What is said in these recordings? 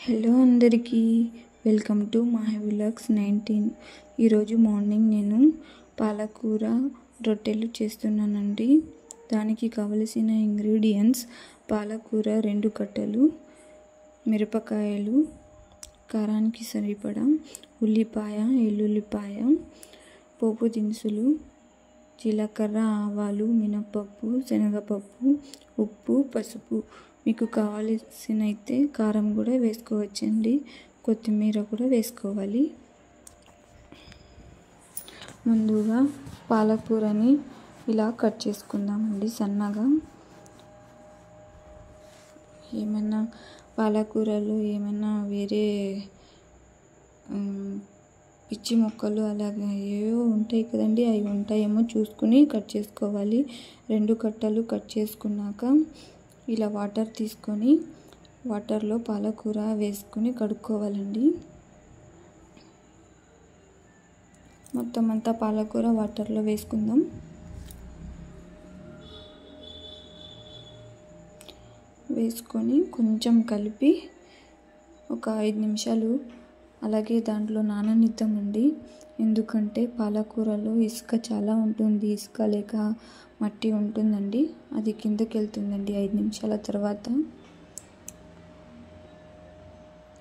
Hello అందరికీ, welcome to my vlogs 19. ఈరోజు morning నేను పాలకూర రొట్టెలు చేస్తున్నానండి. దానికి కావలసిన ఇంగ్రీడియంట్స్: పాలకూర 2 కట్టలు, మిరపకాయలు కారానికి సరిపడా, ఉల్లిపాయ, ఎల్లుల్లిపాయ, పోపు దినుసులు, జీలకర్ర, ఆవాలు, మినపప్పు, శనగపప్పు, ఉప్పు, పసుపు. మీకు కావాల్సినైతే కారం కూడా వేసుకోవచ్చండి, కొత్తిమీర కూడా వేసుకోవాలి. ముందుగా పాలకూరని ఇలా కట్ చేసుకుందామండి సన్నగా. ఏమైనా పాలకూరలు ఏమైనా వేరే పిచ్చి మొక్కలు అలాగే ఏవో ఉంటాయి కదండి, అవి ఉంటాయేమో చూసుకుని కట్ చేసుకోవాలి. 2 కట్టలు కట్ చేసుకున్నాక ఇలా వాటర్ తీసుకొని వాటర్లో పాలకూర వేసుకొని కడుక్కోవాలండి. మొత్తం అంతా పాలకూర వాటర్లో వేసుకుందాం. వేసుకొని కొంచెం కలిపి ఒక 5 నిమిషాలు అలాగే దాంట్లో నాననిద్దామండి. ఎందుకంటే పాలకూరలో ఇసుక చాలా ఉంటుంది, ఇసుక లేక మట్టి ఉంటుందండి, అది కిందకి వెళ్తుందండి 5 నిమిషాల తర్వాత.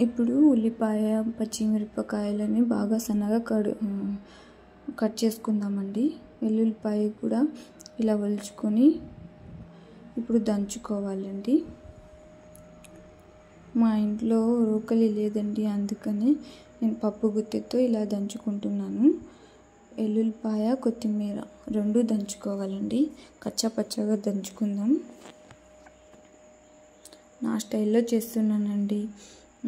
ఇప్పుడు ఉల్లిపాయ, పచ్చిమిరపకాయలని బాగా సన్నగా కట్ చేసుకుందామండి. వెల్లుల్లిపాయ కూడా ఇలా ఒలుచుకొని ఇప్పుడు దంచుకోవాలండి. మా ఇంట్లో రోకలి లేదండి, అందుకని నేను పప్పు గుత్తెతో ఇలా దంచుకుంటున్నాను. ఎల్లుల్లిపాయ, కొత్తిమీర 2 దంచుకోవాలండి. కచ్చాపచ్చగా దంచుకుందాం. నా స్టైల్లో చేస్తున్నానండి.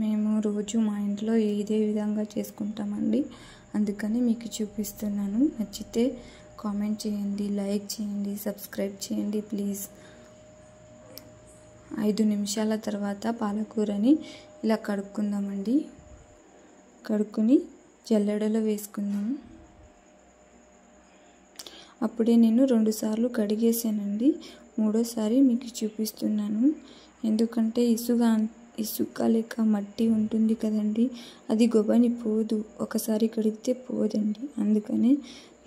మేము రోజు మా ఇంట్లో ఇదే విధంగా చేసుకుంటామండి, అందుకని మీకు చూపిస్తున్నాను. నచ్చితే కామెంట్ చేయండి, లైక్ చేయండి, సబ్స్క్రైబ్ చేయండి ప్లీజ్. 5 నిమిషాల తర్వాత పాలకూరని ఇలా కడుక్కుందామండి. కడుక్కుని జల్లెడలో వేసుకుందాం. అప్పుడే నేను 2 సార్లు కడిగేసానండి, 3వసారి మీకు చూపిస్తున్నాను. ఎందుకంటే ఇసుక లేక మట్టి ఉంటుంది కదండి, అది గొబని పోదు, ఒకసారి కడిగితే పోదండి. అందుకనే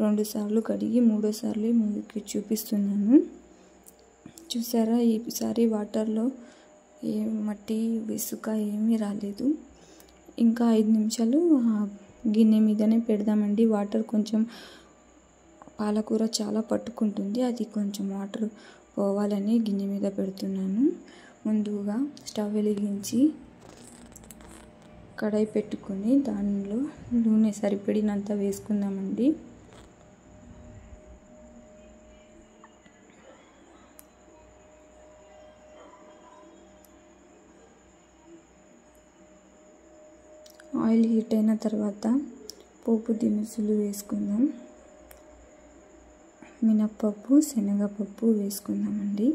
2 సార్లు కడిగి 3వసారి మీకు చూపిస్తున్నాను. చూసారా, ఈసారి వాటర్లో మట్టి ఇసుక ఏమీ రాలేదు. ఇంకా 5 నిమిషాలు గిన్నె మీదనే పెడదామండి. వాటర్ కొంచెం పాలకూర చాలా పట్టుకుంటుంది, అది కొంచెం వాటర్ పోవాలని గిన్నె మీద పెడుతున్నాను. ముందుగా స్టవ్ వెలిగించి కడాయి పెట్టుకొని దానిలో నూనె సరిపడినంత వేసుకుందామండి. ఆయిల్ హీట్ అయిన తర్వాత పోపు దినుసులు వేసుకుందాం. మినపప్పు, శనగపప్పు వేసుకుందామండి.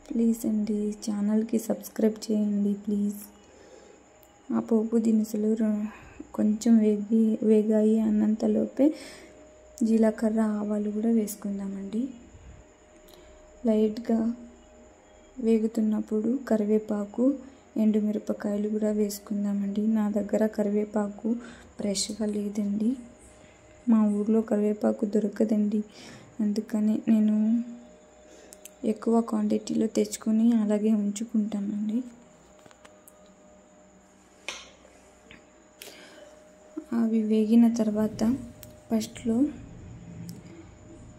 ప్లీజ్ అండి, ఛానల్కి సబ్స్క్రైబ్ చేయండి ప్లీజ్. ఆ పోపు దినుసులు కొంచెం వేగాయి అన్నంతలోపే జీలకర్ర, ఆవాలు కూడా వేసుకుందామండి. లైట్గా వేగుతున్నప్పుడు కరివేపాకు, ఎండుమిరపకాయలు కూడా వేసుకుందామండి. నా దగ్గర కరివేపాకు ఫ్రెష్గా లేదండి, మా ఊర్లో కరివేపాకు దొరకదండి, అందుకని నేను ఎక్కువ క్వాంటిటీలో తెచ్చుకొని అలాగే ఉంచుకుంటానండి. అవి వేగిన తర్వాత ఫస్ట్లో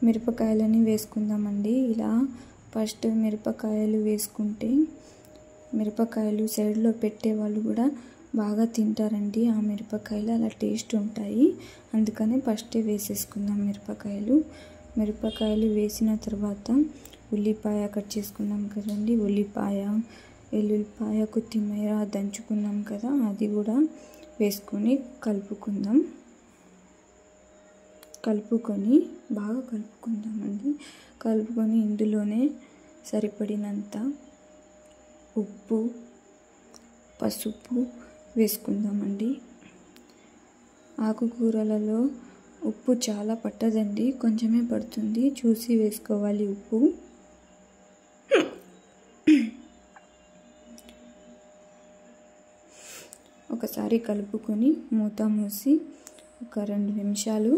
మిరపకాయలని వేసుకుందామండి. ఇలా ఫస్ట్ మిరపకాయలు వేసుకుంటే మిరపకాయలు సైడ్లో పెట్టే వాళ్ళు కూడా బాగా తింటారండి. ఆ మిరపకాయలు అలా టేస్ట్ ఉంటాయి, అందుకని ఫస్టే వేసేసుకుందాం మిరపకాయలు వేసిన తర్వాత ఉల్లిపాయ కట్ చేసుకున్నాం కదండి, ఉల్లిపాయ, ఎల్లుల్లిపాయ, కొత్తిమీర దంచుకున్నాం కదా, అది కూడా వేసుకొని బాగా కలుపుకుందామండి. కలుపుకొని ఇందులోనే సరిపడినంత ఉప్పు, పసుపు వేసుకుందామండి. ఆకుకూరలలో ఉప్పు చాలా పట్టదండి, కొంచెమే పడుతుంది, చూసి వేసుకోవాలి ఉప్పు. ఒకసారి కలుపుకొని మూత మూసి ఒక 2 నిమిషాలు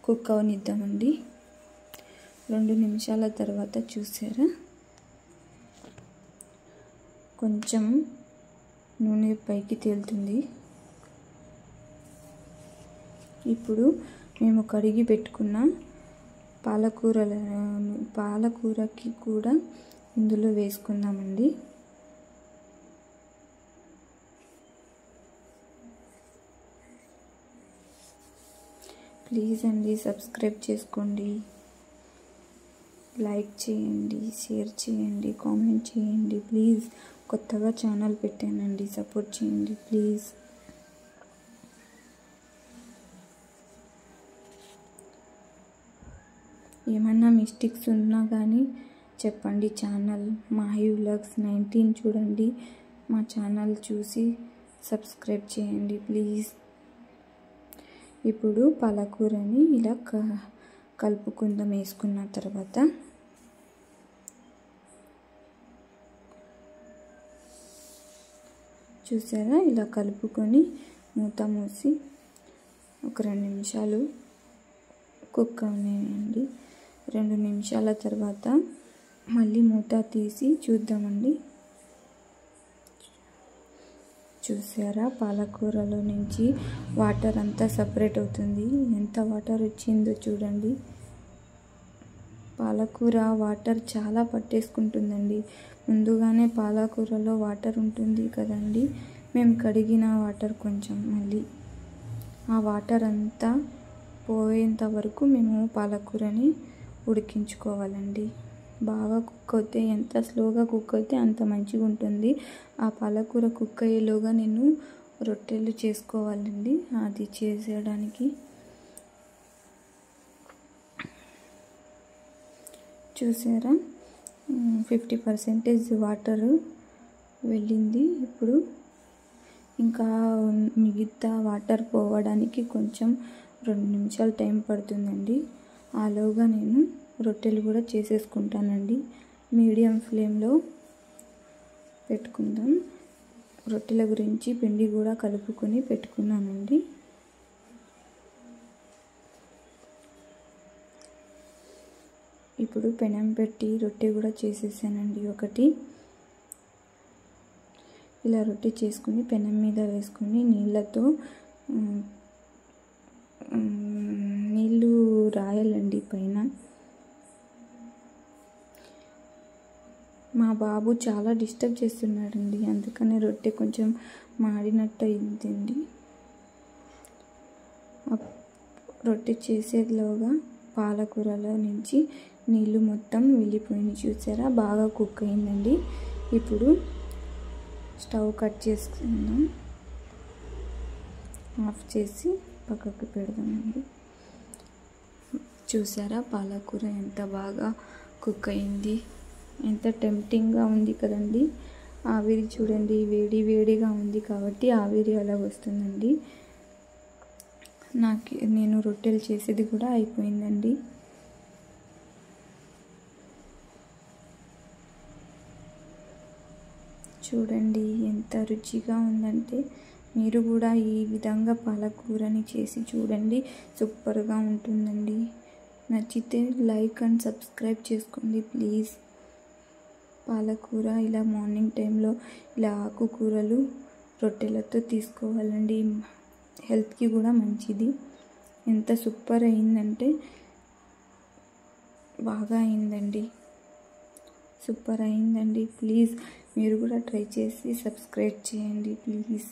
కుక్ అవనిద్దామండి. 2 నిమిషాల తర్వాత చూసారా కొంచెం నూనె పైకి తేలుతుంది. ఇప్పుడు మేము కడిగి పెట్టుకున్న పాలకూరకి కూడా ఇందులో వేసుకుందామండి. ప్లీజ్ అండి సబ్స్క్రైబ్ చేసుకోండి, లైక్ చేయండి, షేర్ చేయండి, కామెంట్ చేయండి. ప్లీజ్ కొత్తగా ఛానల్ పెట్టానండి, సపోర్ట్ చేయండి ప్లీజ్. ఏమన్నా మిస్టేక్స్ ఉన్నా కానీ చెప్పండి. ఛానల్ మాహి వ్లాగ్స్ 19 చూడండి, మా ఛానల్ చూసి సబ్స్క్రైబ్ చేయండి ప్లీజ్. ఇప్పుడు పాలకూరని ఇలా కలుపుకుందాం. వేసుకున్న తర్వాత చూసారా ఇలా కలుపుకొని మూత మూసి ఒక 2 నిమిషాలు కుక్ అవనివ్వండి. 2 నిమిషాల తర్వాత మళ్ళీ మూత తీసి చూద్దామండి. చూసారా పాలకూరలో నుంచి వాటర్ అంతా సపరేట్ అవుతుంది. ఎంత వాటర్ వచ్చిందో చూడండి. పాలకూర వాటర్ చాలా పట్టేసుకుంటుందండి. ముందుగానే పాలకూరలో వాటర్ ఉంటుంది కదండి, మేము కడిగిన వాటర్ కొంచెం మళ్ళీ ఆ వాటర్ అంతా పోయేంత వరకు మేము పాలకూరని ఉడికించుకోవాలండి. బాగా కుక్ అయితే, ఎంత స్లోగా కుక్ అయితే అంత మంచిగా ఉంటుంది. ఆ పాలకూర కుక్ అయ్యేలోగా నేను రొట్టెలు చేసుకోవాలండి. అది చేసేయడానికి చూసారా 50% వాటర్ వెళ్ళింది. ఇప్పుడు ఇంకా మిగతా వాటర్ పోవడానికి కొంచెం 2 నిమిషాలు టైం పడుతుందండి. ఆలోగా నేను రొట్టెలు కూడా చేసేసుకుంటానండి. మీడియం ఫ్లేమ్లో పెట్టుకుందాం. రొట్టెల గురించి పిండి కూడా కలుపుకొని పెట్టుకున్నానండి. ఇప్పుడు పెనం పెట్టి రొట్టె కూడా చేసేసానండి. ఒకటి ఇలా రొట్టె చేసుకుని పెనం మీద వేసుకొని నీళ్ళు రాయాలండి పైన. మా బాబు చాలా డిస్టర్బ్ చేస్తున్నాడండి, అందుకనే రొట్టె కొంచెం మాడినట్టు అయిందండి. రొట్టె చేసేలోగా పాలకూరలో నుంచి నీళ్ళు మొత్తం వెళ్ళిపోయినాయి. చూసారా బాగా కుక్ అయిందండి. ఇప్పుడు స్టవ్ కట్ చేసుకుందాం, ఆఫ్ చేసి పక్కకు పెడదామండి. చూసారా పాలకూర ఎంత బాగా కుక్ అయింది, ఎంత టెంప్టింగ్గా ఉంది కదండి. ఆవిరి చూడండి, వేడి వేడిగా ఉంది కాబట్టి ఆవిరి అలా వస్తుందండి. నేను రొట్టెలు చేసేది కూడా అయిపోయిందండి. చూడండి ఎంత రుచిగా ఉందంటే, మీరు కూడా ఈ విధంగా పాలకూరని చేసి చూడండి, సూపర్గా ఉంటుందండి. నచ్చితే లైక్ అండ్ సబ్స్క్రైబ్ చేసుకోండి ప్లీజ్. పాలకూర ఇలా మార్నింగ్ టైంలో ఇలా ఆకుకూరలు రొట్టెలతో తీసుకోవాలండి, హెల్త్కి కూడా మంచిది. ఎంత సూపర్ అయిందంటే బాగా అయిందండి, సూపర్ అయిందండి. ప్లీజ్ మీరు కూడా ట్రై చేసి సబ్స్క్రైబ్ చేయండి ప్లీజ్.